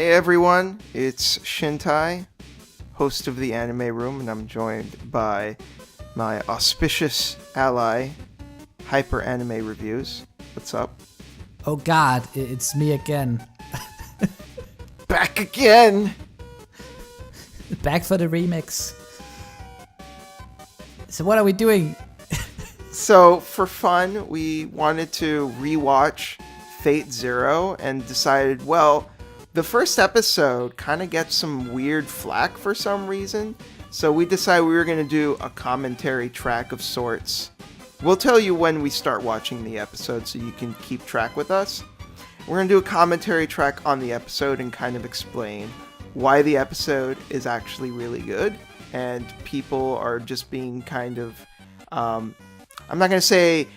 Hey everyone, it's Shintai, host of the Anime Room, and I'm joined by my auspicious ally, Hyper Anime Reviews. What's up? Oh god, it's me again. Back again! Back for the remix. So what are we doing? So, for fun, we wanted to rewatch Fate Zero and decided, well, the first episode kind of gets some weird flack for some reason, so we decided we were going to do a commentary track of sorts. We'll tell you when we start watching the episode so you can keep track with us. We're going to do a commentary track on the episode and kind of explain why the episode is actually really good, and people are just being kind of, I'm not going to say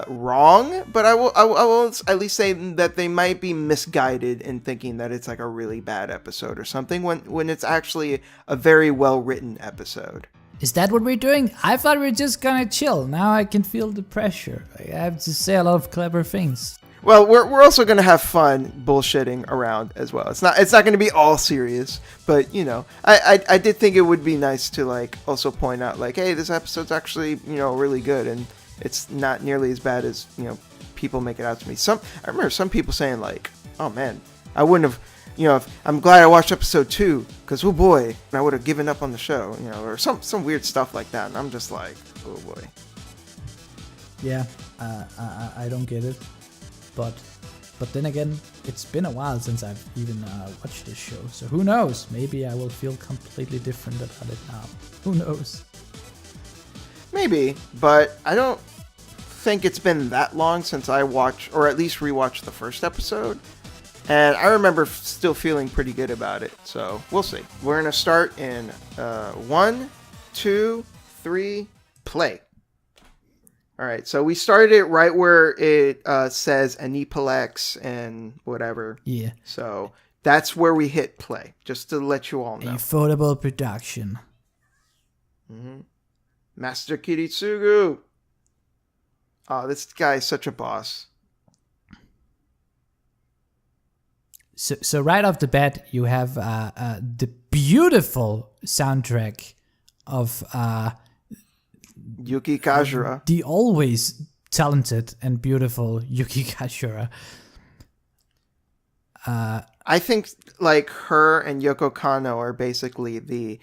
wrong, but I will at least say that they might be misguided in thinking that it's like a really bad episode or something when it's actually a very well written episode. Is that what we're doing? I thought we were just gonna chill. Now I can feel the pressure. I have to say a lot of clever things. Well, we're also gonna have fun bullshitting around as well. It's not gonna be all serious, but you know, I did think it would be nice to like also point out like, hey, this episode's actually really good, and it's not nearly as bad as people make it out to me. I remember some people saying like, oh man, I wouldn't have, I'm glad I watched episode 2 because oh boy, I would have given up on the show, or some weird stuff like that, and I'm just like, oh boy. Yeah, I don't get it. But then again, it's been a while since I've even watched this show. So who knows? Maybe I will feel completely different about it now. Who knows? Maybe, but I don't think it's been that long since I watched, or at least rewatched the first episode. And I remember still feeling pretty good about it. So we'll see. We're going to start in 1, 2, 3, play. All right, so we started it right where it says Aniplex and whatever. Yeah. So that's where we hit play, just to let you all know. A foldable production. Mm-hmm. Master Kiritsugu. Oh, this guy is such a boss. So right off the bat, you have the beautiful soundtrack of Yuki Kajura. The always talented and beautiful Yuki Kajura. I think like her and Yoko Kanno are basically the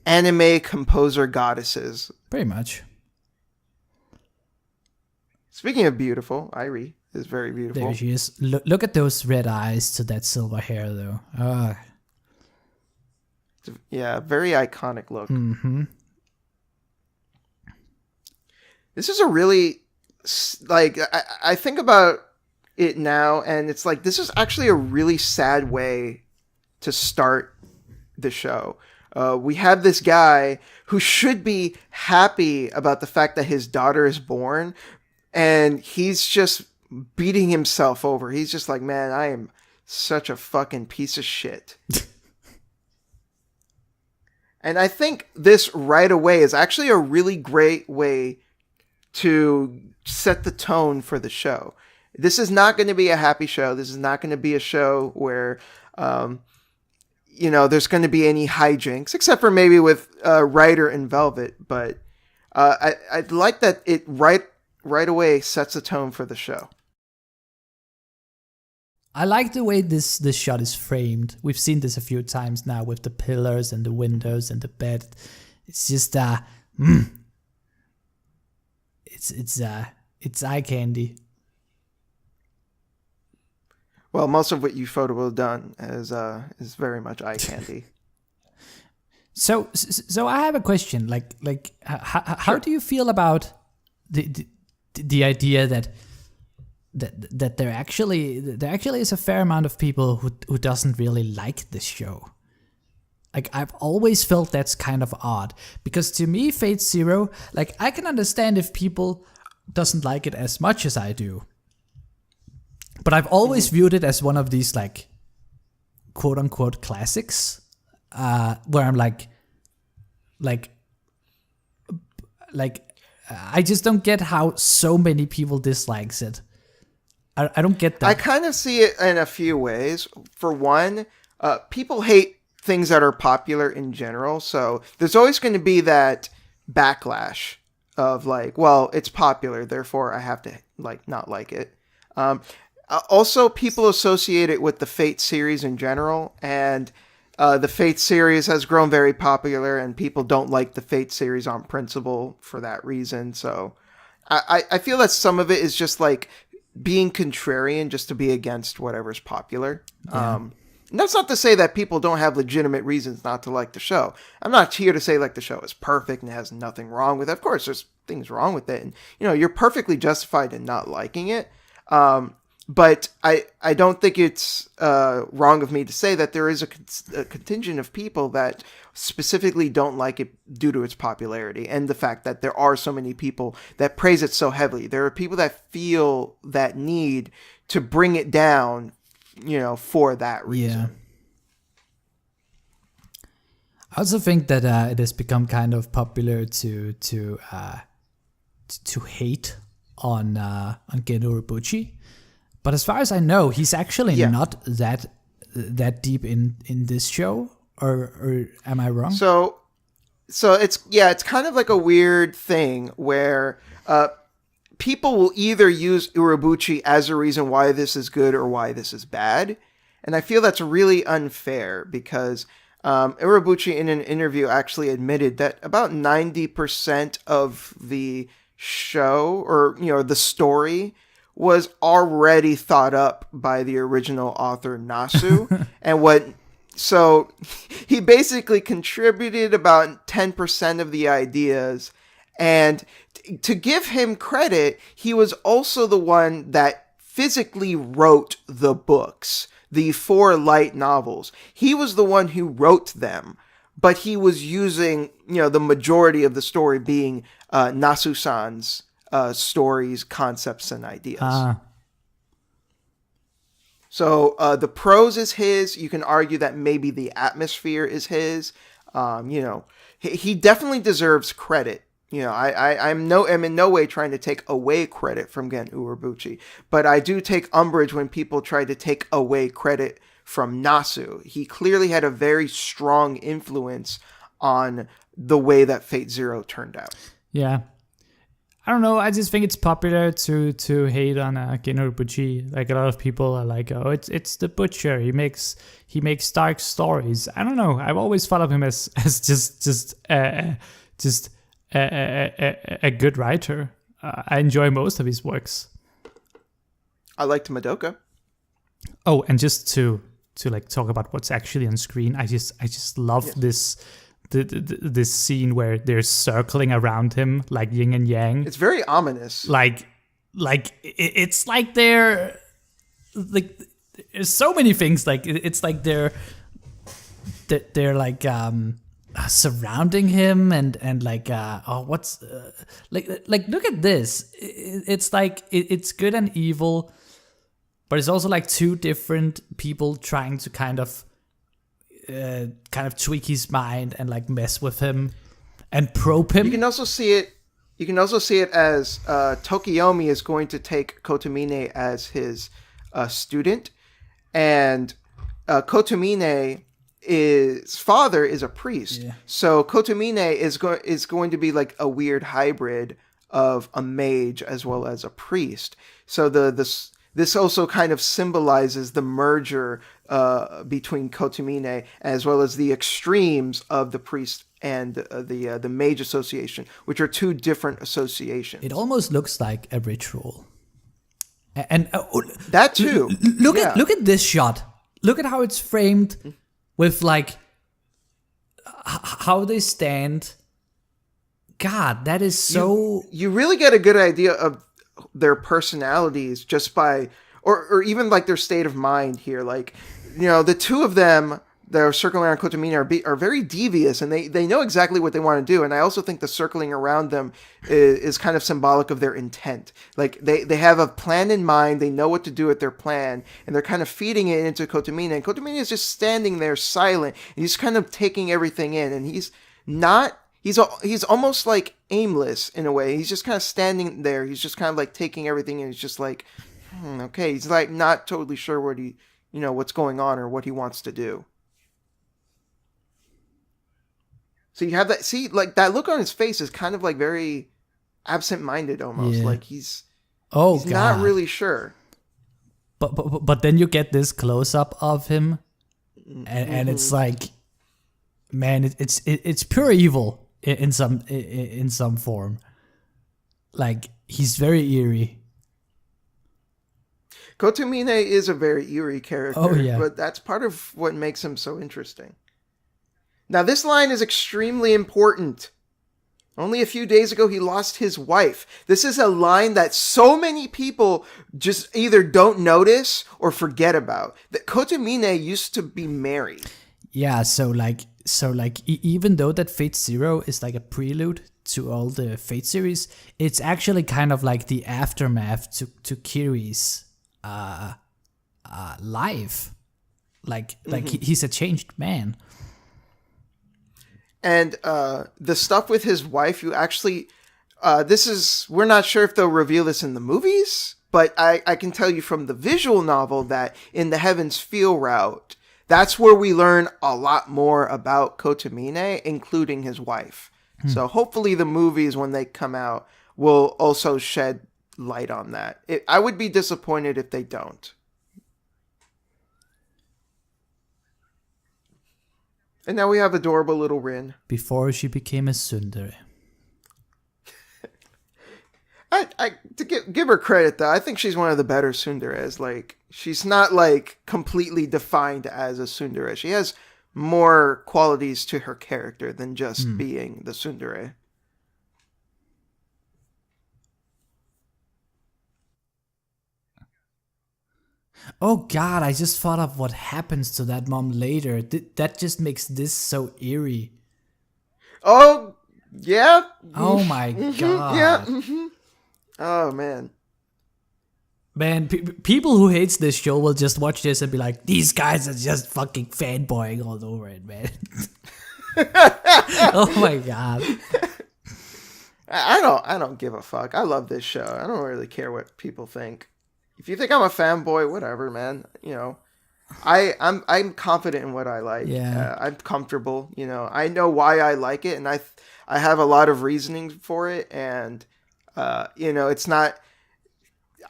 anime composer goddesses. Pretty much. Speaking of beautiful, Airi is very beautiful. There she is. Look at those red eyes to that silver hair, though. Yeah, very iconic look. Mm-hmm. This is a really, like, I think about it now, and it's like, this is actually a really sad way to start the show. We have this guy who should be happy about the fact that his daughter is born, and he's just beating himself over. He's just like, man, I am such a fucking piece of shit. And I think this right away is actually a really great way to set the tone for the show. This is not going to be a happy show. This is not going to be a show where, there's going to be any hijinks, except for maybe with Ryder and Velvet. But I like that it right away sets the tone for the show. I like the way this shot is framed. We've seen this a few times now with the pillars and the windows and the bed. It's just it's eye candy. Well, most of what you photo done is very much eye candy. So I have a question. Like how Sure. do you feel about the idea that there actually is a fair amount of people who doesn't really like this show? Like, I've always felt that's kind of odd, because to me, Fate Zero, like, I can understand if people doesn't like it as much as I do, but I've always viewed it as one of these, like, quote unquote classics, where I'm like I just don't get how so many people dislikes it. I don't get that. I kind of see it in a few ways. For one, people hate things that are popular in general, so there's always going to be that backlash of like, well, it's popular, therefore I have to like not like it. Also, people associate it with the Fate series in general, and the Fate series has grown very popular, and people don't like the Fate series on principle for that reason. So I feel that some of it is just like being contrarian just to be against whatever's popular. Yeah. And that's not to say that people don't have legitimate reasons not to like the show. I'm not here to say like the show is perfect and has nothing wrong with it. Of course, there's things wrong with it. And, you're perfectly justified in not liking it. But I don't think it's wrong of me to say that there is a contingent of people that specifically don't like it due to its popularity and the fact that there are so many people that praise it so heavily. There are people that feel that need to bring it down, for that reason. Yeah. I also think that it has become kind of popular to hate on Gen Urobuchi. But as far as I know, he's actually not that deep in this show, or am I wrong? So it's kind of like a weird thing where people will either use Urobuchi as a reason why this is good or why this is bad, and I feel that's really unfair because Urobuchi in an interview actually admitted that about 90% of the show or the story was already thought up by the original author Nasu. So he basically contributed about 10% of the ideas, and to give him credit, he was also the one that physically wrote the books, the 4 light novels. He was the one who wrote them, but he was using, the majority of the story being Nasu-san's stories, concepts, and ideas. So the prose is his. You can argue that maybe the atmosphere is his. He definitely deserves credit. I'm in no way trying to take away credit from Gen Urobuchi, but I do take umbrage when people try to take away credit from Nasu. He clearly had a very strong influence on the way that Fate Zero turned out. Yeah. I don't know. I just think it's popular to hate on Gen Urobuchi. Like a lot of people are like, "Oh, it's the butcher. He makes dark stories." I don't know. I've always thought of him as just a good writer. I enjoy most of his works. I liked Madoka. Oh, and just to like talk about what's actually on screen, I just love this. This scene where they're circling around him like yin and yang. It's very ominous. Like it's like they're like there's so many things. Like it's like they're like surrounding him and like what's like look at this. It's like it's good and evil, but it's also like 2 different people trying to kind of tweak his mind and like mess with him and probe him. You can also see it as Tokiyomi is going to take Kotomine as his student, and Kotomine's father is a priest. Yeah. So Kotomine is going to be like a weird hybrid of a mage as well as a priest. So this also kind of symbolizes the merger between Kotomine as well as the extremes of the priest and the mage association, which are 2 different associations. It almost looks like a ritual. And that too. Look at this shot. Look at how it's framed with like how they stand. God, that is so. You really get a good idea of their personalities just by or even like their state of mind here. Like, the 2 of them that are circling around Kotomine are very devious, and they know exactly what they want to do. And I also think the circling around them is kind of symbolic of their intent. Like they have a plan in mind, they know what to do with their plan, and they're kind of feeding it into Kotomine. And Kotomine is just standing there silent. He's kind of taking everything in, and he's almost like aimless in a way. He's just kind of standing there. He's just kind of like taking everything in. He's just like, Okay, he's like not totally sure what's going on or what he wants to do. So you have that. See, like that look on his face is kind of like very absent-minded almost. Yeah. Like he's God. not really sure. But then you get this close up of him, and it's like, man, it's pure evil in some form. Like he's very eerie. Kotomine is a very eerie character, Oh, yeah. but that's part of what makes him so interesting. Now, this line is extremely important. Only a few days ago, he lost his wife. This is a line that so many people just either don't notice or forget about. That Kotomine used to be married. Yeah, so even though that Fate Zero is like a prelude to all the Fate series, it's actually kind of like the aftermath to Kiri's life. Like he's a changed man. And the stuff with his wife, you actually, we're not sure if they'll reveal this in the movies, but I can tell you from the visual novel that in the Heaven's Feel route, that's where we learn a lot more about Kotomine, including his wife. So hopefully the movies, when they come out, will also shed light on that. I would be disappointed if they don't. And now we have adorable little Rin. Before she became a tsundere. To give her credit though, I think she's one of the better tsunderes. Like she's not like completely defined as a tsundere. She has more qualities to her character than just being the tsundere. Oh God, I just thought of what happens to that mom later. That just makes this so eerie. Oh yeah. Oh my God. Yeah. Oh man. Man, people who hates this show will just watch this and be like, these guys are just fucking fanboying all over it, man. Oh my God. I don't give a fuck. I love this show. I don't really care what people think. If you think I'm a fanboy, whatever, man. You know, I'm confident in what I like. Yeah. I'm comfortable. You know, I know why I like it, and I have a lot of reasoning for it, and you know, it's not.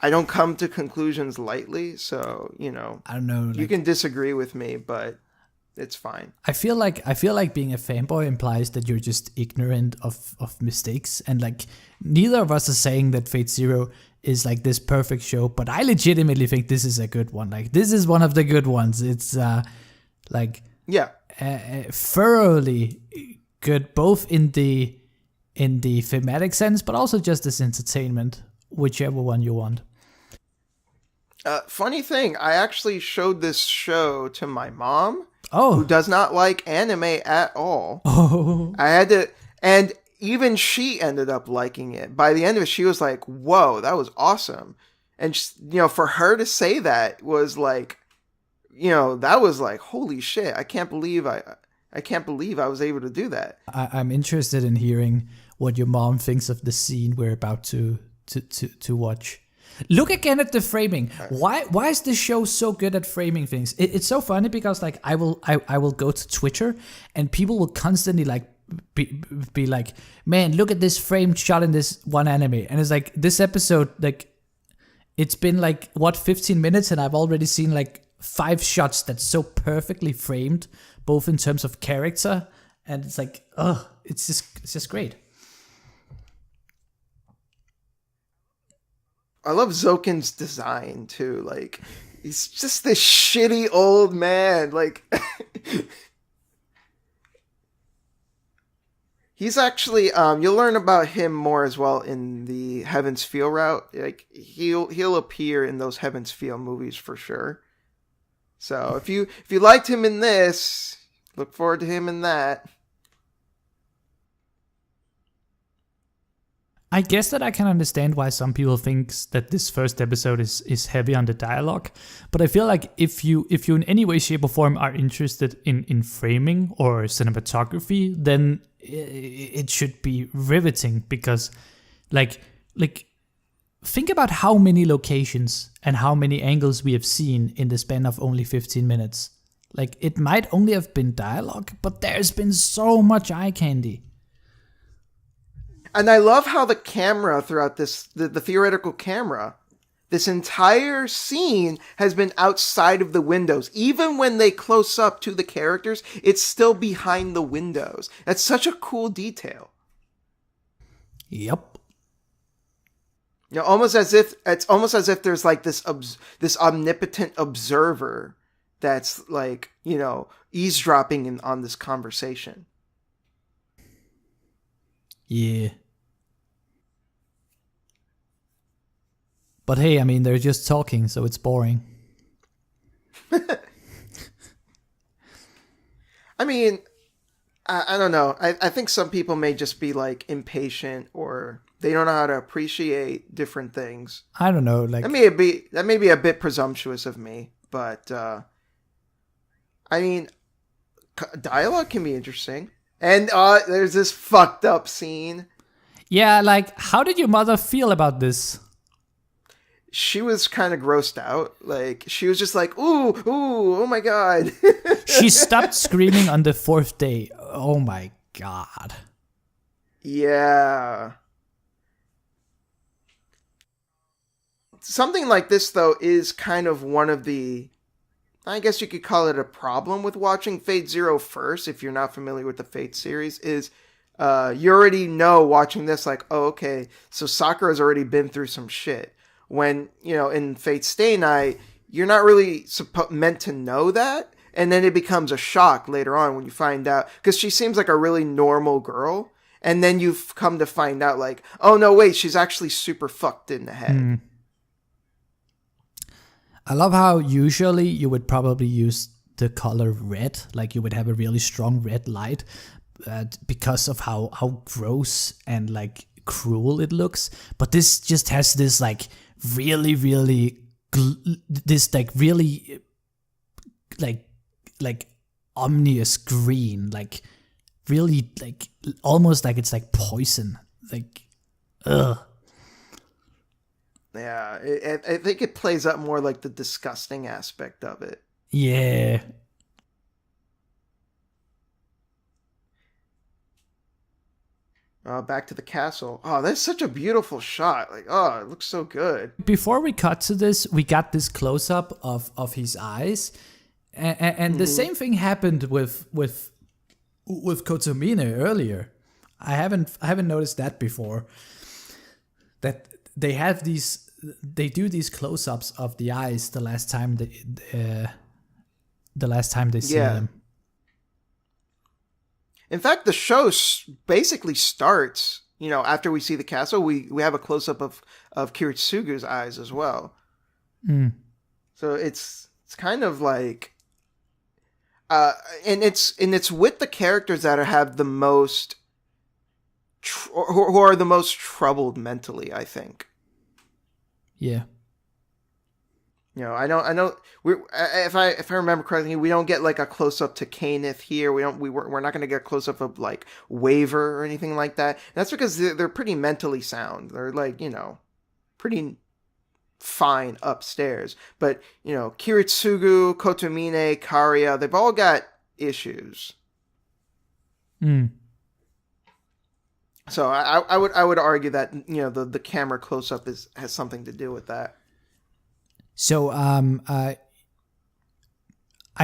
I don't come to conclusions lightly, so you know. I don't know. Like, you can disagree with me, but it's fine. I feel like being a fanboy implies that you're just ignorant of mistakes, and like neither of us is saying that Fate Zero is like this perfect show, but I legitimately think this is a good one. Like this is one of the good ones. It's like thoroughly good, both in the thematic sense, but also just as entertainment, whichever one you want. Funny thing, I actually showed this show to my mom, Oh, who does not like anime at all. oh, I had to, and even she ended up liking it. By the end of it, she was like, "Whoa, that was awesome!" And you know, for her to say that was like, you know, that was like, holy shit! I can't believe I was able to do that. I'm interested in hearing what your mom thinks of the scene we're about to watch. Look again at the framing. Why is this show so good at framing things? It's so funny because like I will go to Twitter and people will constantly like be like, man, look at this framed shot in this one anime, and it's like this episode, like it's been like what 15 minutes and I've already seen like 5 shots that's so perfectly framed, both in terms of character, and it's like, it's just great. I love Zokin's design too. Like, he's just this shitty old man. Like, he's actually you'll learn about him more as well in the Heaven's Feel route. Like, he'll appear in those Heaven's Feel movies for sure. So if you liked him in this, look forward to him in that. I guess that I can understand why some people think that this first episode is heavy on the dialogue, but I feel like if you in any way, shape, or form are interested in framing or cinematography, then it should be riveting, because like think about how many locations and how many angles we have seen in the span of only 15 minutes. Like, it might only have been dialogue, but there's been so much eye candy. And I love how the camera throughout this, the theoretical camera, this entire scene has been outside of the windows. Even when they close up to the characters, it's still behind the windows. That's such a cool detail. Yep. You know, almost as if there's like this omnipotent observer that's like, you know, eavesdropping on this conversation. Yeah. But hey, I mean, they're just talking, so it's boring. I mean, I don't know. I think some people may just be like impatient, or they don't know how to appreciate different things. I don't know, like, That may be a bit presumptuous of me, but I mean, dialogue can be interesting. And there's this fucked up scene. yeah, like, how did your mother feel about this? She was kind of grossed out. Like, she was just like, ooh, oh my god. She stopped screaming on the 4th day. Oh my god. Yeah. Something like this, though, is kind of one of the, I guess you could call it a problem with watching Fate Zero first, if you're not familiar with the Fate series, is you already know watching this, like, oh, okay, so Sakura's already been through some shit. When, you know, in Fate Stay Night, you're not really meant to know that, and then it becomes a shock later on when you find out, because she seems like a really normal girl, and then you've come to find out, like, oh, no, wait, she's actually super fucked in the head. I love how usually you would probably use the color red, like you would have a really strong red light because of how gross and like cruel it looks. But this just has this like really, really, this like really like ominous green, like really like almost like it's like poison, like ugh. Yeah, I think it plays up more like the disgusting aspect of it. Yeah. Back to the castle. Oh, that's such a beautiful shot. Like, oh, it looks so good. Before we cut to this, we got this close up of his eyes, and the same thing happened with Kotomine earlier. I haven't noticed that before. That they have they do these close ups of the eyes the last time they see them. In fact, the show basically starts, you know, after we see the castle, we have a close up of Kiritsugu's eyes as well. So it's kind of like, and it's with the characters that have the most, who are the most troubled mentally, I think. Yeah. You know, I know. If I remember correctly, we don't get like a close up to Kaneth here. We're not going to get a close up of like Waver or anything like that. And that's because they're pretty mentally sound. They're like, you know, pretty fine upstairs. But you know, Kiritsugu, Kotomine, Karia, they've all got issues. So I would argue that, you know, the camera close up has something to do with that. So I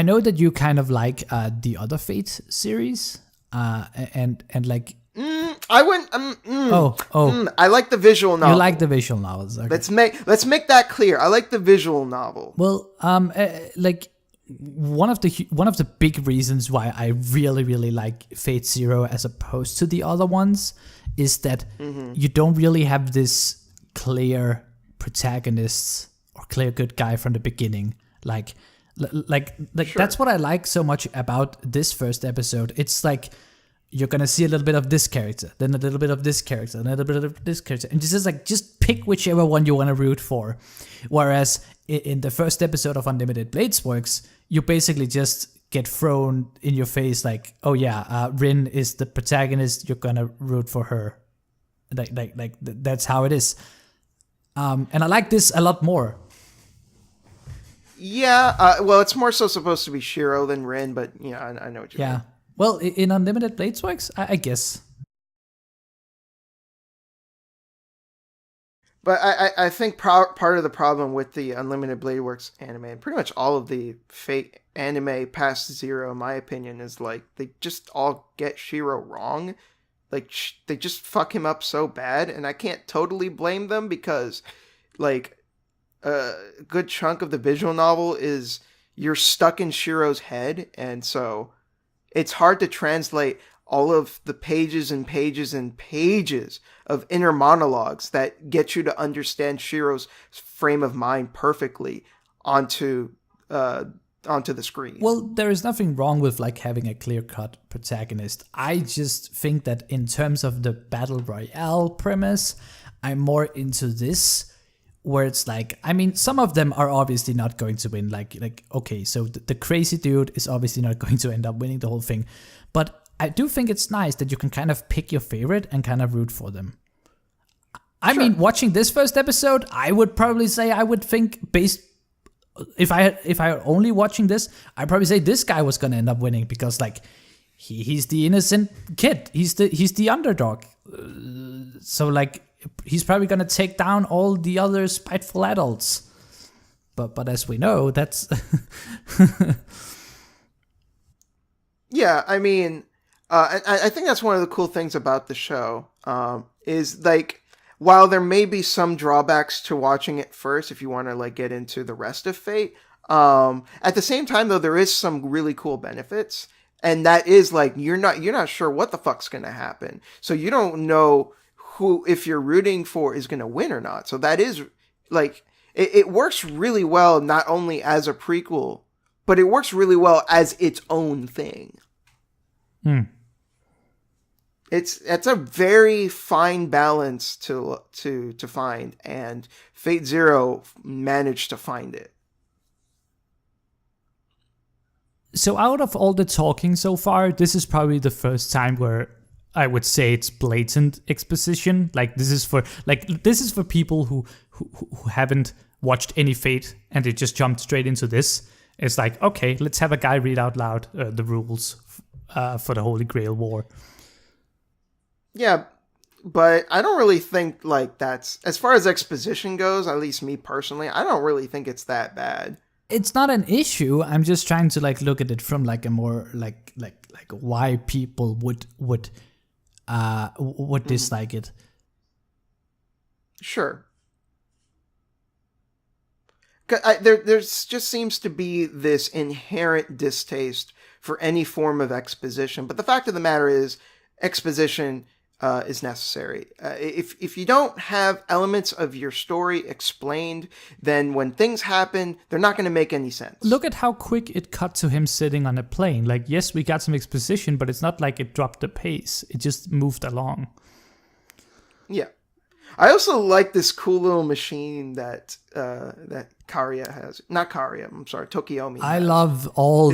know that you kind of like the other Fate series, and like I wouldn't. I like the visual novel. You like the visual novels. Okay. Let's make that clear. I like the visual novel. Well, like one of the big reasons why I really, really like Fate Zero as opposed to the other ones is that you don't really have this clear protagonist or clear good guy from the beginning. Like sure. That's what I like so much about this first episode. It's like you're gonna see a little bit of this character, then a little bit of this character, and a little bit of this character, and this is like just pick whichever one you want to root for. Whereas in the first episode of Unlimited Blades Works, you basically just get thrown in your face like, oh yeah, Rin is the protagonist, you're gonna root for her. Like that's how it is. And I like this a lot more. Yeah, well, it's more so supposed to be Shiro than Rin, but yeah, I know what you mean. Well, in Unlimited Blades Works, I guess. But I think part of the problem with the Unlimited Blade Works anime, and pretty much all of the Fate anime past Zero, in my opinion, is like they just all get Shiro wrong. Like they just fuck him up so bad, and I can't totally blame them because, like, a good chunk of the visual novel is you're stuck in Shiro's head, and so it's hard to translate all of the pages and pages and pages of inner monologues that get you to understand Shiro's frame of mind perfectly onto the screen. Well, there is nothing wrong with like having a clear-cut protagonist. I just think that in terms of the battle royale premise, I'm more into this, where it's like, I mean, some of them are obviously not going to win. Like okay, so the crazy dude is obviously not going to end up winning the whole thing, but I do think it's nice that you can kind of pick your favorite and kind of root for them. I mean, watching this first episode, I would probably say I would think if I were only watching this, I'd probably say this guy was gonna end up winning because like he's the innocent kid, he's the underdog, so like he's probably gonna take down all the other spiteful adults. But as we know, that's yeah. I mean. I think that's one of the cool things about the show, is like, while there may be some drawbacks to watching it first if you want to like get into the rest of Fate, at the same time though there is some really cool benefits, and that is like you're not sure what the fuck's gonna happen, so you don't know who, if you're rooting for, is gonna win or not. So that is like it works really well, not only as a prequel, but it works really well as its own thing. It's a very fine balance to find, and Fate Zero managed to find it. So out of all the talking so far, this is probably the first time where I would say it's blatant exposition. Like this is for people who haven't watched any Fate and they just jumped straight into this. It's like, okay, let's have a guy read out loud the rules for the Holy Grail War. Yeah, but I don't really think like that's, as far as exposition goes, at least me personally, I don't really think it's that bad. It's not an issue. I'm just trying to like look at it from like a more like why people would dislike it. Sure. There's just seems to be this inherent distaste for any form of exposition, but the fact of the matter is, exposition is necessary. If you don't have elements of your story explained, then when things happen, they're not going to make any sense. Look at how quick it cut to him sitting on a plane. Like, yes, we got some exposition, but it's not like it dropped the pace. It just moved along. Yeah. I also like this cool little machine that Karia has. Not Karia, I'm sorry, Tokiomi has. I love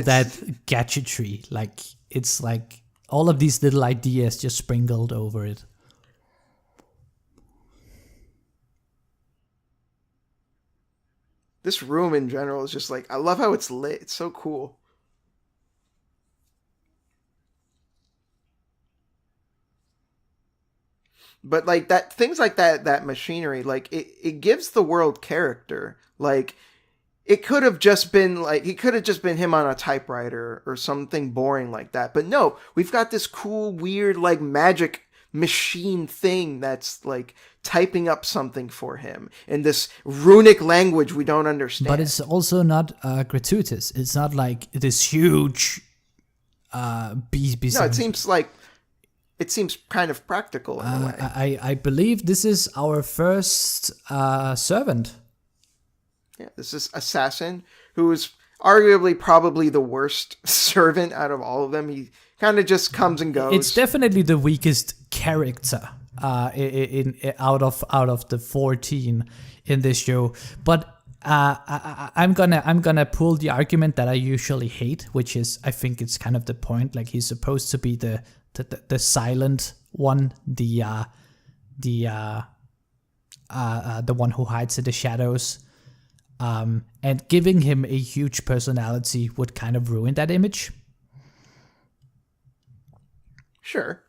that gadgetry. Like, it's like all of these little ideas just sprinkled over it. This room in general is just like, I love how it's lit. It's so cool. But like that, things like that machinery, like it gives the world character. Like it could have just been like, he could have just been him on a typewriter or something boring like that. But no, we've got this cool, weird, like magic machine thing that's like typing up something for him in this runic language we don't understand. But it's also not gratuitous. It's not like this huge beast. No, it seems kind of practical in a way. I believe this is our first servant. Yeah, this is Assassin, who is arguably probably the worst servant out of all of them. He kind of just comes and goes. It's definitely the weakest character out of the 14 in this show. But I'm gonna pull the argument that I usually hate, which is I think it's kind of the point. Like he's supposed to be the silent one, the one who hides in the shadows. And giving him a huge personality would kind of ruin that image. Sure.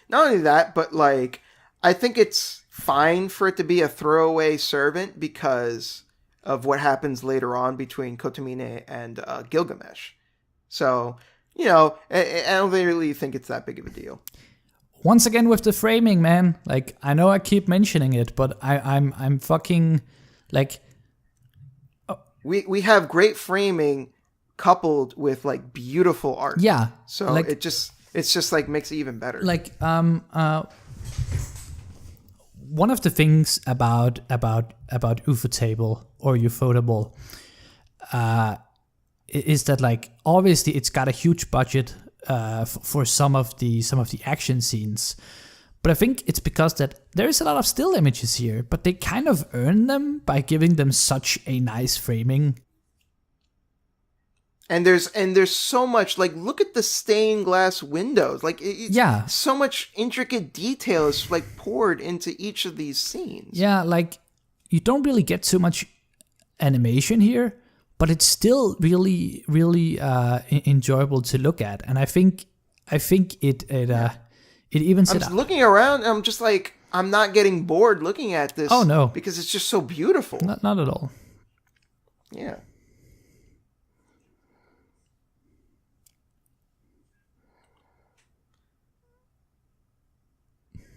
Not only that, but like, I think it's fine for it to be a throwaway servant because of what happens later on between Kotomine and Gilgamesh. So, you know, I don't really think it's that big of a deal. Once again with the framing, man. Like, I know I keep mentioning it, but I'm fucking like. We have great framing coupled with like beautiful art. Yeah. So like, it's just like makes it even better. Like one of the things about Ufotable or Ufotable is that, like, obviously it's got a huge budget for some of the action scenes, but I think it's because that there is a lot of still images here, but they kind of earn them by giving them such a nice framing. And there's so much, like, look at the stained glass windows. Like, so much intricate detail is like poured into each of these scenes. Yeah, like, you don't really get too much animation here, but it's still really, really enjoyable to look at. And I think it evens it out. I'm looking around, and I'm just like, I'm not getting bored looking at this. Oh no, because it's just so beautiful. Not at all. Yeah.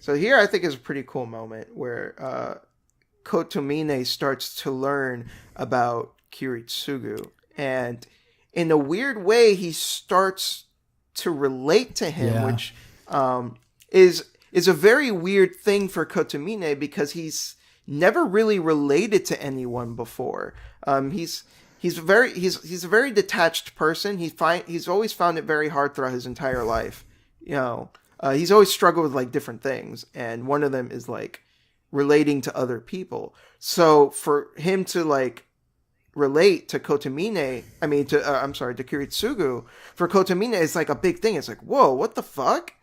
So here I think is a pretty cool moment where Kotomine starts to learn about Kiritsugu. And in a weird way, he starts to relate to him, which is a very weird thing for Kotomine because he's never really related to anyone before. He's a very detached person. He's always found it very hard throughout his entire life. You know, he's always struggled with like different things, and one of them is like relating to other people. So for him to like relate to Kotomine, to Kiritsugu, for Kotomine, it's like a big thing. It's like, whoa, what the fuck?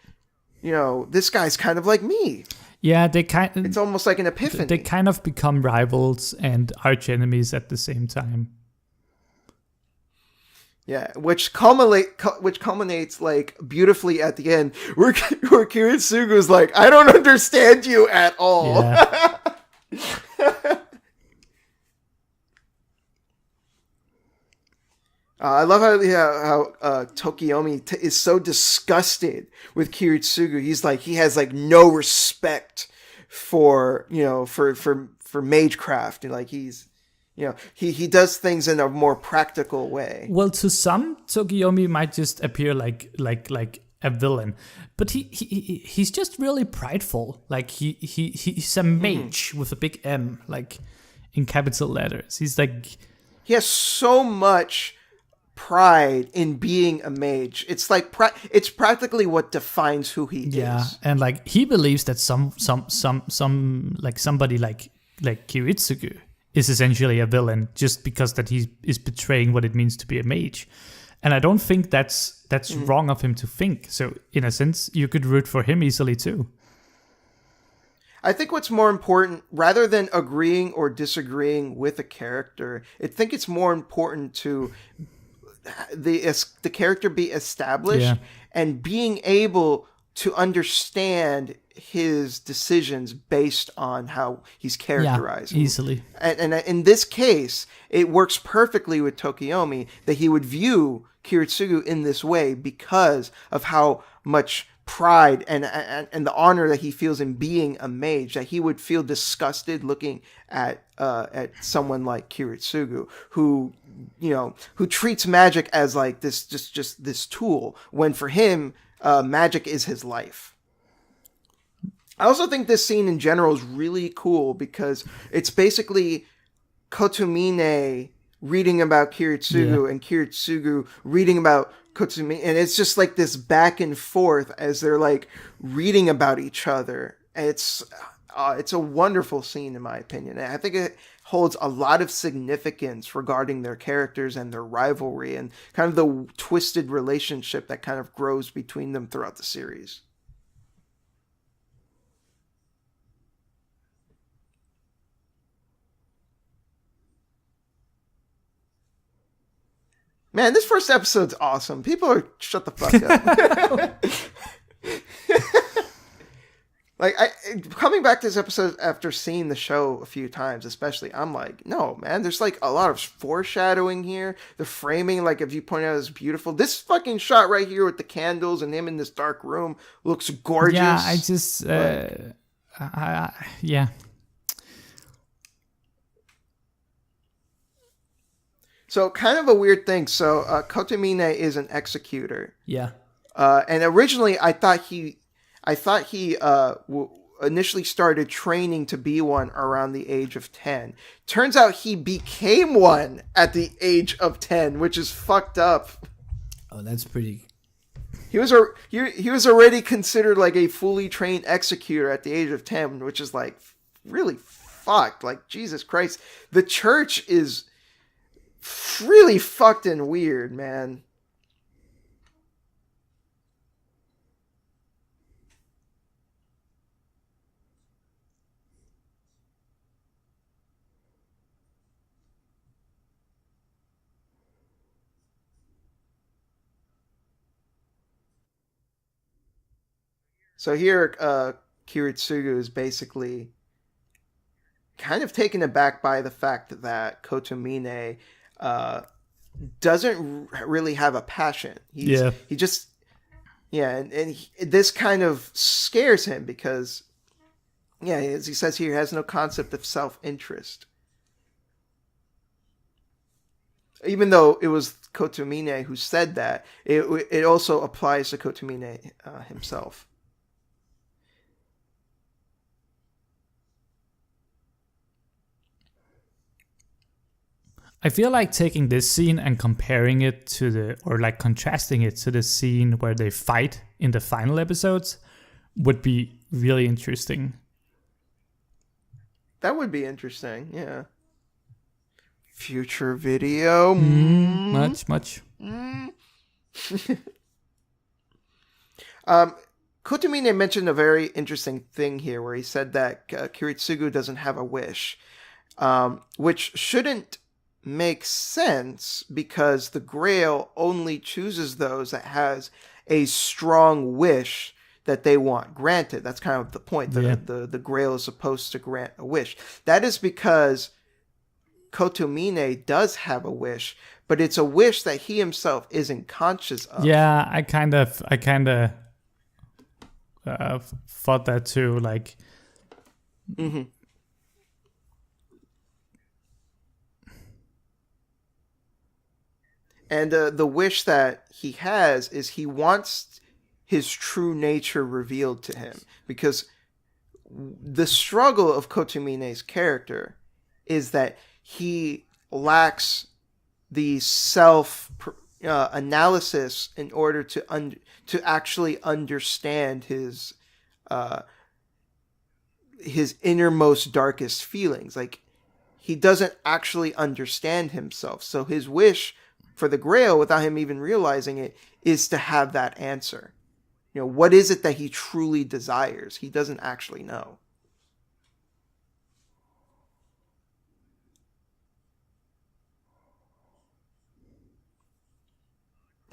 You know, this guy's kind of like me. Yeah, it's almost like an epiphany. They kind of become rivals and arch enemies at the same time. Yeah, which culminates like beautifully at the end, where Kiritsugu's like, I don't understand you at all. Yeah. I love how Tokiomi is so disgusted with Kiritsugu. He's like, he has like no respect for, you know, for magecraft, and like he's, you know, he does things in a more practical way. Well, to some, Tokiomi might just appear like a villain, but he's just really prideful. Like he's a mage with a big M, like in capital letters. He's like, he has so much pride in being a mage. It's like it's practically what defines who he is. Yeah, and like he believes that some like somebody like Kiritsugu is essentially a villain just because that he is betraying what it means to be a mage. And I don't think that's wrong of him to think. So in a sense, you could root for him easily too. I think what's more important, rather than agreeing or disagreeing with a character, I think it's more important to the character be established and being able to understand his decisions based on how he's characterized. Yeah, easily. And in this case, it works perfectly with Tokiomi that he would view Kiritsugu in this way because of how much pride and the honor that he feels in being a mage, that he would feel disgusted looking at someone like Kiritsugu, who, you know, who treats magic as like this just this tool, when for him magic is his life. I also think this scene in general is really cool because it's basically Kotomine reading about Kiritsugu and Kiritsugu reading about Kotomine, and it's just like this back and forth as they're like reading about each other. It's a wonderful scene in my opinion. And I think it holds a lot of significance regarding their characters and their rivalry and kind of the twisted relationship that kind of grows between them throughout the series. Man, this first episode's awesome. People are shut the fuck up. Like, coming back to this episode after seeing the show a few times, especially, I'm like, no, man, there's like a lot of foreshadowing here. The framing, like, if you point out, is beautiful. This fucking shot right here with the candles and him in this dark room looks gorgeous. Yeah, I just, yeah. So, kind of a weird thing. So, Kotomine is an executor. Yeah. And originally, I thought he initially started training to be one around the age of 10. Turns out he became one at the age of 10, which is fucked up. Oh, that's pretty. He was already considered like a fully trained executor at the age of 10, which is like really fucked. Like, Jesus Christ. The church is really fucked and weird, man. So here, Kiritsugu is basically kind of taken aback by the fact that Kotomine doesn't really have a passion. He just, this kind of scares him because, as he says here, he has no concept of self-interest. Even though it was Kotomine who said that, it also applies to Kotomine himself. I feel like taking this scene and comparing it to contrasting it to the scene where they fight in the final episodes would be really interesting. That would be interesting, yeah. Future video. Much. Kotomine mentioned a very interesting thing here where he said that Kiritsugu doesn't have a wish, which shouldn't make sense because the Grail only chooses those that has a strong wish that they want granted. That's kind of the point. The Grail is supposed to grant a wish. That is because Kotomine does have a wish, but it's a wish that he himself isn't conscious of. Yeah, I kind of thought that too. Like, mm-hmm. And the wish that he has is he wants his true nature revealed to him, because the struggle of Kotomine's character is that he lacks the self analysis in order to actually understand his innermost darkest feelings. Like, he doesn't actually understand himself. So his wish for the Grail, without him even realizing it, is to have that answer. You know, what is it that he truly desires? He doesn't actually know.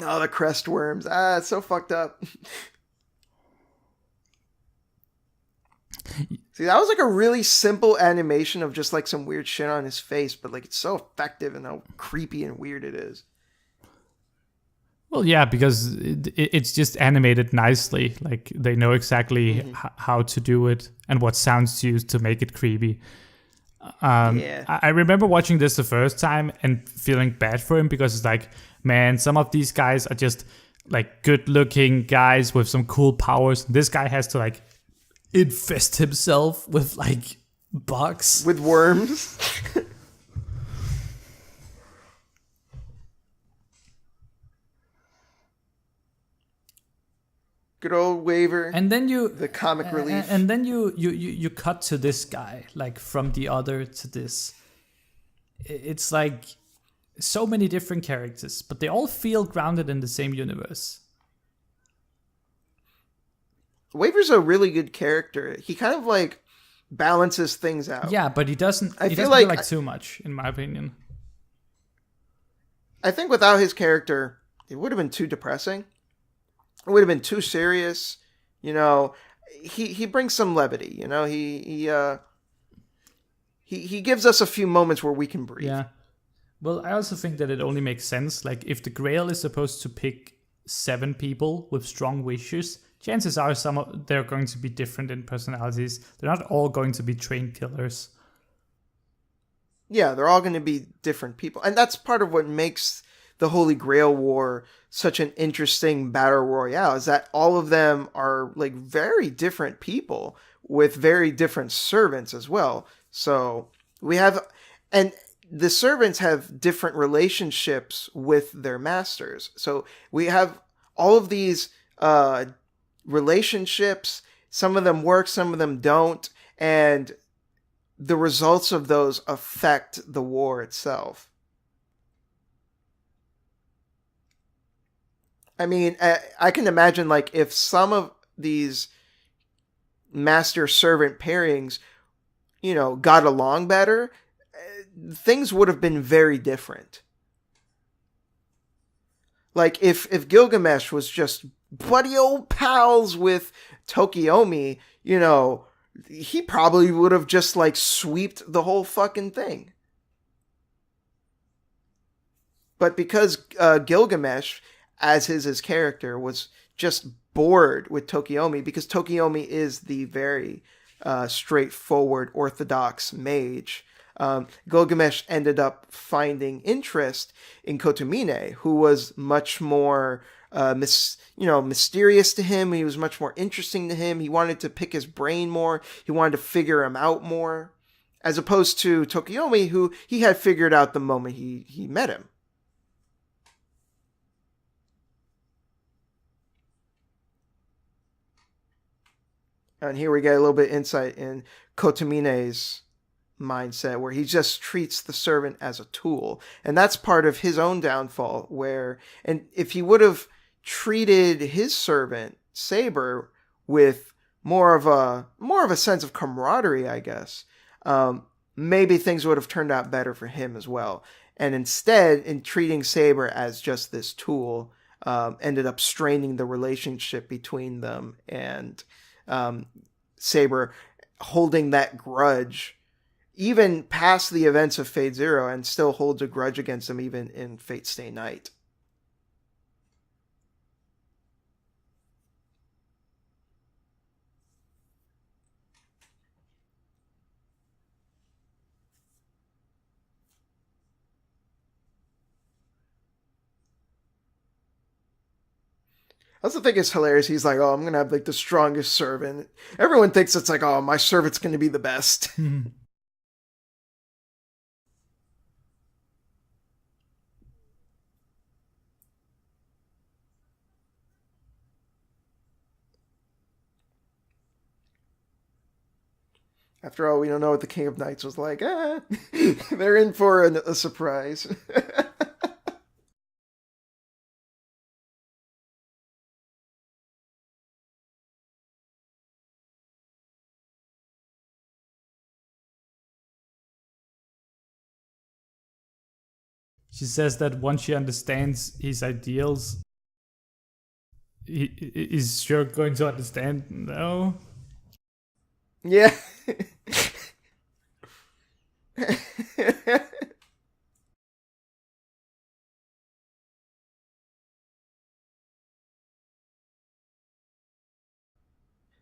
Oh, the crest worms. It's so fucked up. See, that was like a really simple animation of just like some weird shit on his face, but like it's so effective and how creepy and weird it is. Well, yeah, because it's just animated nicely. Like, they know exactly how to do it and what sounds to use to make it creepy. I remember watching this the first time and feeling bad for him because it's like, man, some of these guys are just like good-looking guys with some cool powers. This guy has to like infest himself with like bugs. With worms. Good old Waver. And then the comic relief. And then you cut to this guy, like from the other to this. It's like so many different characters, but they all feel grounded in the same universe. Waver's a really good character. He kind of like balances things out. Yeah, but he doesn't. I he feel doesn't like too much, in my opinion. I think without his character, it would have been too depressing. It would have been too serious. You know, he brings some levity. You know, he gives us a few moments where we can breathe. Yeah. Well, I also think that it only makes sense. Like, if the Grail is supposed to pick 7 people with strong wishes, chances are they're going to be different in personalities. They're not all going to be trained killers. Yeah, they're all going to be different people. And that's part of what makes the Holy Grail War such an interesting battle royale, is that all of them are like very different people with very different servants as well. So we have, and the servants have different relationships with their masters. So we have all of these relationships. Some of them work, some of them don't. And the results of those affect the war itself. I mean, I can imagine, like, if some of these master-servant pairings, you know, got along better, things would have been very different. Like, if Gilgamesh was just buddy old pals with Tokiomi, you know, he probably would have just, like, sweeped the whole fucking thing. But because Gilgamesh, as his character, was just bored with Tokiomi, because Tokiomi is the very straightforward, orthodox mage, Gilgamesh ended up finding interest in Kotomine, who was much more mysterious to him. He was much more interesting to him. He wanted to pick his brain more. He wanted to figure him out more, as opposed to Tokiomi, who he had figured out the moment he met him. And here we get a little bit of insight in Kotomine's mindset, where he just treats the servant as a tool. And that's part of his own downfall, and if he would have treated his servant, Saber, with more of a sense of camaraderie, I guess, maybe things would have turned out better for him as well. And instead, in treating Saber as just this tool, ended up straining the relationship between them, and Saber holding that grudge even past the events of Fate Zero, and still holds a grudge against him even in Fate Stay Night. I also think it's hilarious. He's like, oh, I'm going to have like the strongest servant. Everyone thinks it's like, oh, my servant's going to be the best. After all, we don't know what the King of Knights was like. They're in for a surprise. She says that once she understands his ideals, is sure going to understand. No. Yeah.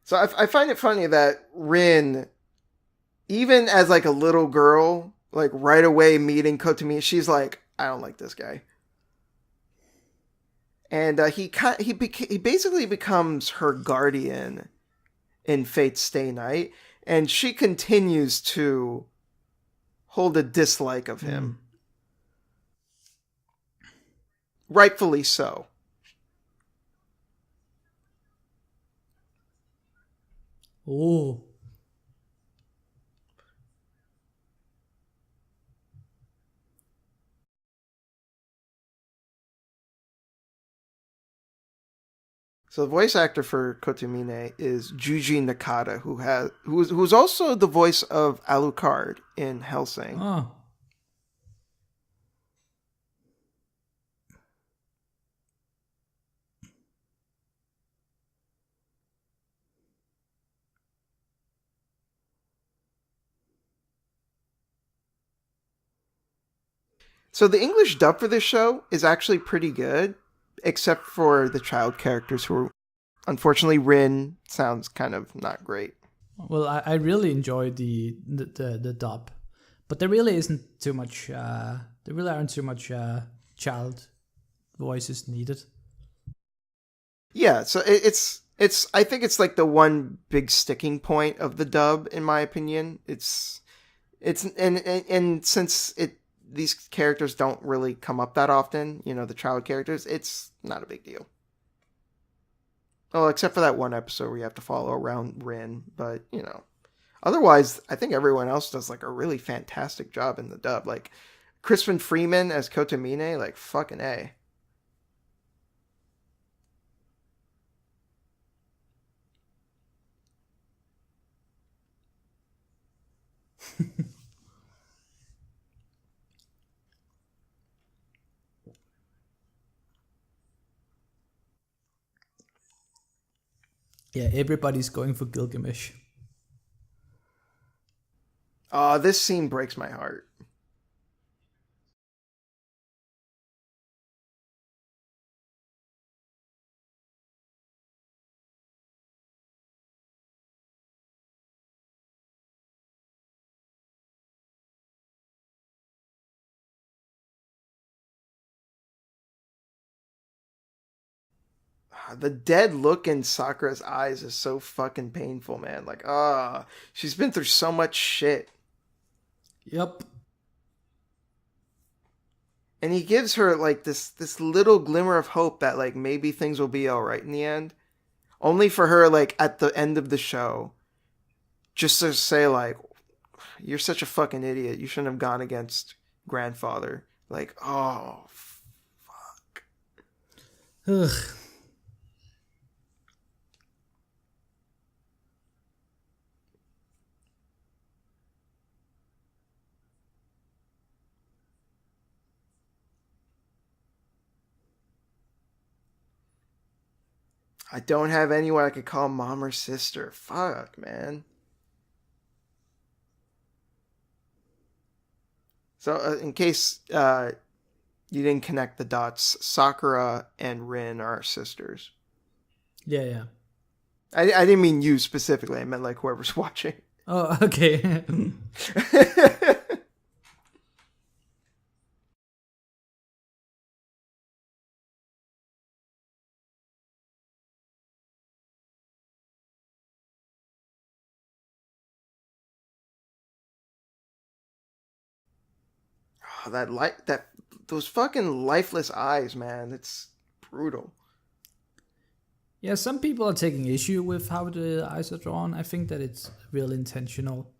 So I find it funny that Rin, even as like a little girl, like right away meeting Kotomi, she's like, I don't like this guy. And he basically becomes her guardian in Fate Stay Night, and she continues to hold a dislike of him. Rightfully so. Oh. So the voice actor for Kotomine is Juji Nakata, who's also the voice of Alucard in Hellsing. Oh. So the English dub for this show is actually pretty good, except for the child characters who, unfortunately, Rin sounds kind of not great. Well, I really enjoy the dub, but there really isn't too much. There really aren't too much child voices needed. Yeah, so it's I think it's like the one big sticking point of the dub, in my opinion. It's and since these characters don't really come up that often, the child characters, it's not a big deal. Oh, except for that one episode where you have to follow around Rin, but otherwise, I think everyone else does like a really fantastic job in the dub. Like Crispin Freeman as Kotomine, like fucking A. Yeah, everybody's going for Gilgamesh. This scene breaks my heart. The dead look in Sakura's eyes is so fucking painful, man. Like, she's been through so much shit. Yep. And he gives her like this little glimmer of hope that like maybe things will be all right in the end. Only for her like at the end of the show just to say like, you're such a fucking idiot. You shouldn't have gone against grandfather. Like, oh fuck. Ugh. I don't have anyone I could call mom or sister. Fuck, man. So, in case you didn't connect the dots, Sakura and Rin are sisters. Yeah, yeah. I didn't mean you specifically. I meant like whoever's watching. Oh, okay. Oh, those fucking lifeless eyes, man. It's brutal. Yeah, some people are taking issue with how the eyes are drawn. I think that it's real intentional.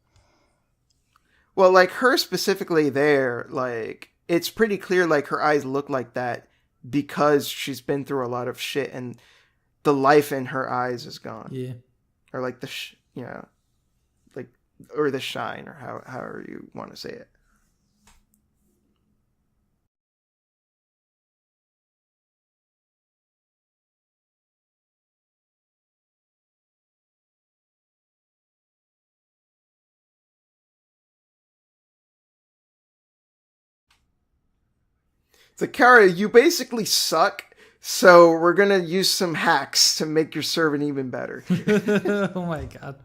Well, like her specifically there, like it's pretty clear like her eyes look like that because she's been through a lot of shit and the life in her eyes is gone. Yeah. Or like like or the shine or however you want to say it. So Kara, you basically suck. So we're gonna use some hacks to make your servant even better. Oh my god.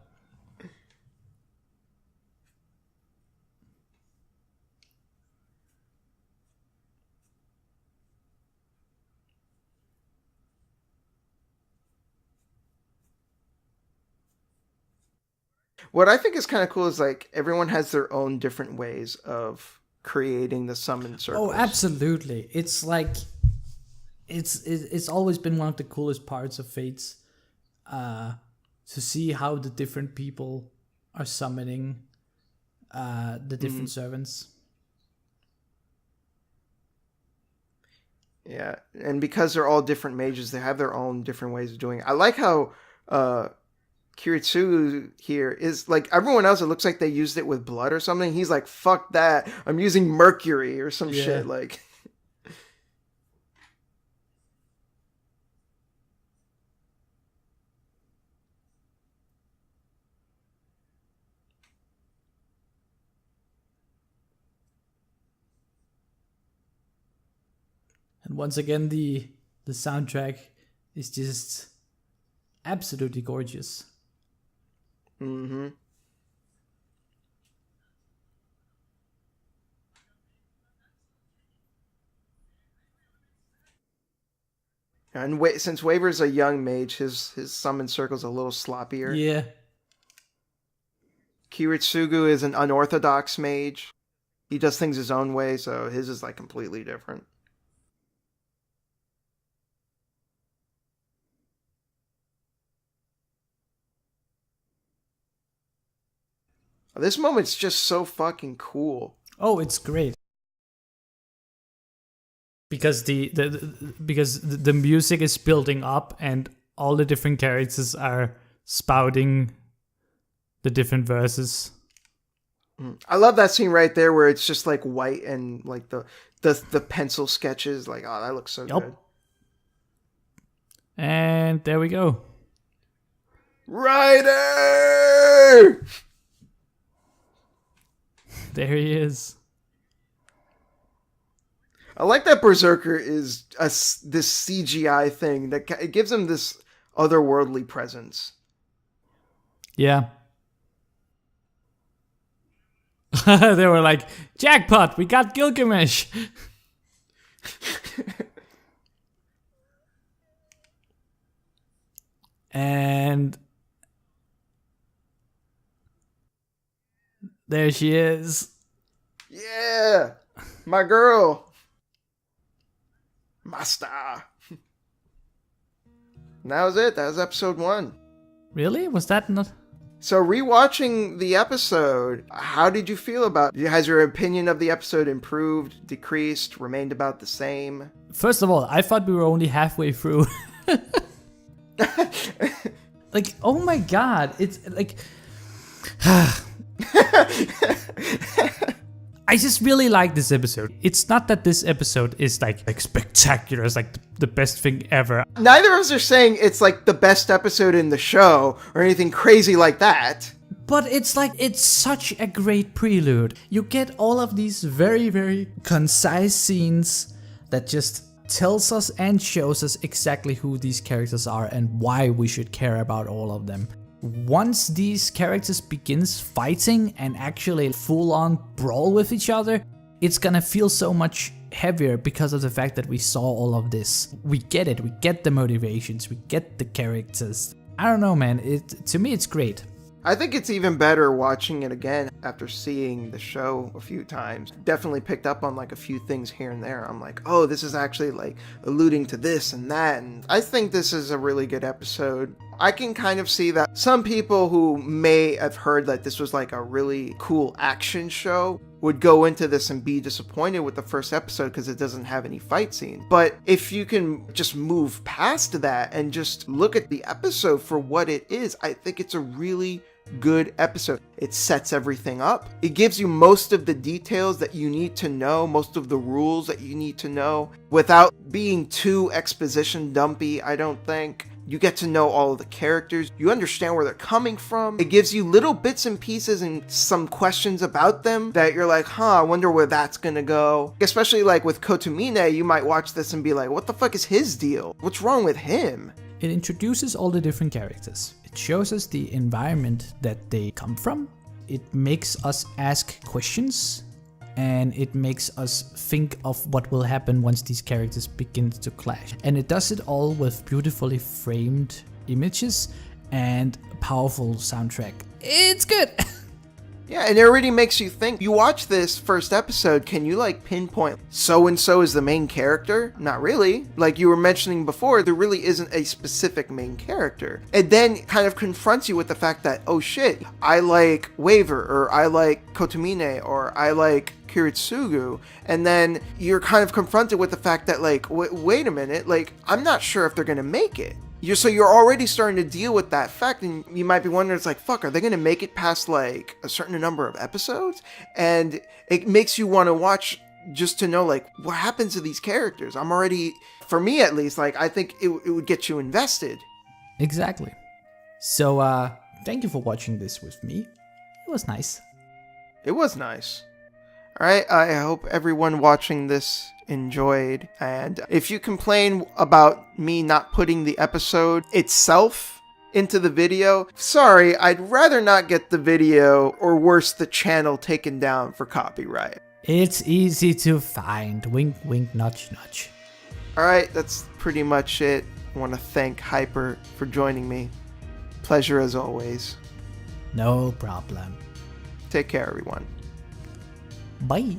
What I think is kind of cool is like everyone has their own different ways of creating the summon circles. Oh, absolutely. It's like it's always been one of the coolest parts of Fates, to see how the different people are summoning the different servants. Yeah, and because they're all different mages, they have their own different ways of doing it. I like how Kiritsu here is like everyone else. It looks like they used it with blood or something. He's like, "Fuck that! I'm using mercury or some shit." Like, once again, the soundtrack is just absolutely gorgeous. Mm-hmm. And since Waver's a young mage, his summon circle's a little sloppier. Yeah. Kiritsugu is an unorthodox mage. He does things his own way, so his is like completely different. This moment's just so fucking cool. Oh, it's great. Because the music is building up and all the different characters are spouting the different verses. I love that scene right there where it's just like white and like the pencil sketches. Like, oh, that looks so good. And there we go. Ryder! There he is. I like that Berserker is this CGI thing that it gives him this otherworldly presence. Yeah. They were like, jackpot, we got Gilgamesh. And there she is. Yeah, my girl. My star. And that was it. That was episode 1. Really? Was that not? So rewatching the episode, how did you feel about it? Has your opinion of the episode improved, decreased, remained about the same? First of all, I thought we were only halfway through. Like, oh my god, it's like... I just really like this episode. It's not that this episode is like spectacular, it's like the best thing ever. Neither of us are saying it's like the best episode in the show or anything crazy like that. But it's like, it's such a great prelude. You get all of these very, very concise scenes that just tells us and shows us exactly who these characters are and why we should care about all of them. Once these characters begins fighting and actually full-on brawl with each other, it's gonna feel so much heavier because of the fact that we saw all of this. We get it, we get the motivations, we get the characters. I don't know, man, to me it's great. I think it's even better watching it again after seeing the show a few times. Definitely picked up on like a few things here and there. I'm like, oh, this is actually like alluding to this and that. And I think this is a really good episode. I can kind of see that some people who may have heard that this was like a really cool action show would go into this and be disappointed with the first episode because it doesn't have any fight scene. But if you can just move past that and just look at the episode for what it is, I think it's a really good episode. It sets everything up. It gives you most of the details that you need to know, most of the rules that you need to know without being too exposition dumpy, I don't think. You get to know all of the characters. You understand where they're coming from. It gives you little bits and pieces and some questions about them that you're like, I wonder where that's gonna go. Especially like with Kotomine, you might watch this and be like, what the fuck is his deal? What's wrong with him? It introduces all the different characters. It shows us the environment that they come from. It makes us ask questions. And it makes us think of what will happen once these characters begin to clash. And it does it all with beautifully framed images and a powerful soundtrack. It's good! Yeah, and it already makes you think. You watch this first episode, can you like pinpoint so-and-so is the main character? Not really. Like you were mentioning before, there really isn't a specific main character. It then kind of confronts you with the fact that, oh shit, I like Waver, or I like Kotomine, or I like Kiritsugu, and then you're kind of confronted with the fact that like, wait a minute, like I'm not sure if they're gonna make it. So you're already starting to deal with that fact, and you might be wondering, it's like, fuck, are they gonna make it past like a certain number of episodes? And it makes you want to watch just to know like what happens to these characters. I'm already, for me at least, like I think it would get you invested. Exactly. So thank you for watching this with me. It was nice. It was nice. All right, I hope everyone watching this enjoyed. And if you complain about me not putting the episode itself into the video, sorry, I'd rather not get the video or worse, the channel taken down for copyright. It's easy to find. Wink, wink, nudge, nudge. All right, that's pretty much it. I want to thank Hyper for joining me. Pleasure as always. No problem. Take care, everyone. Bye.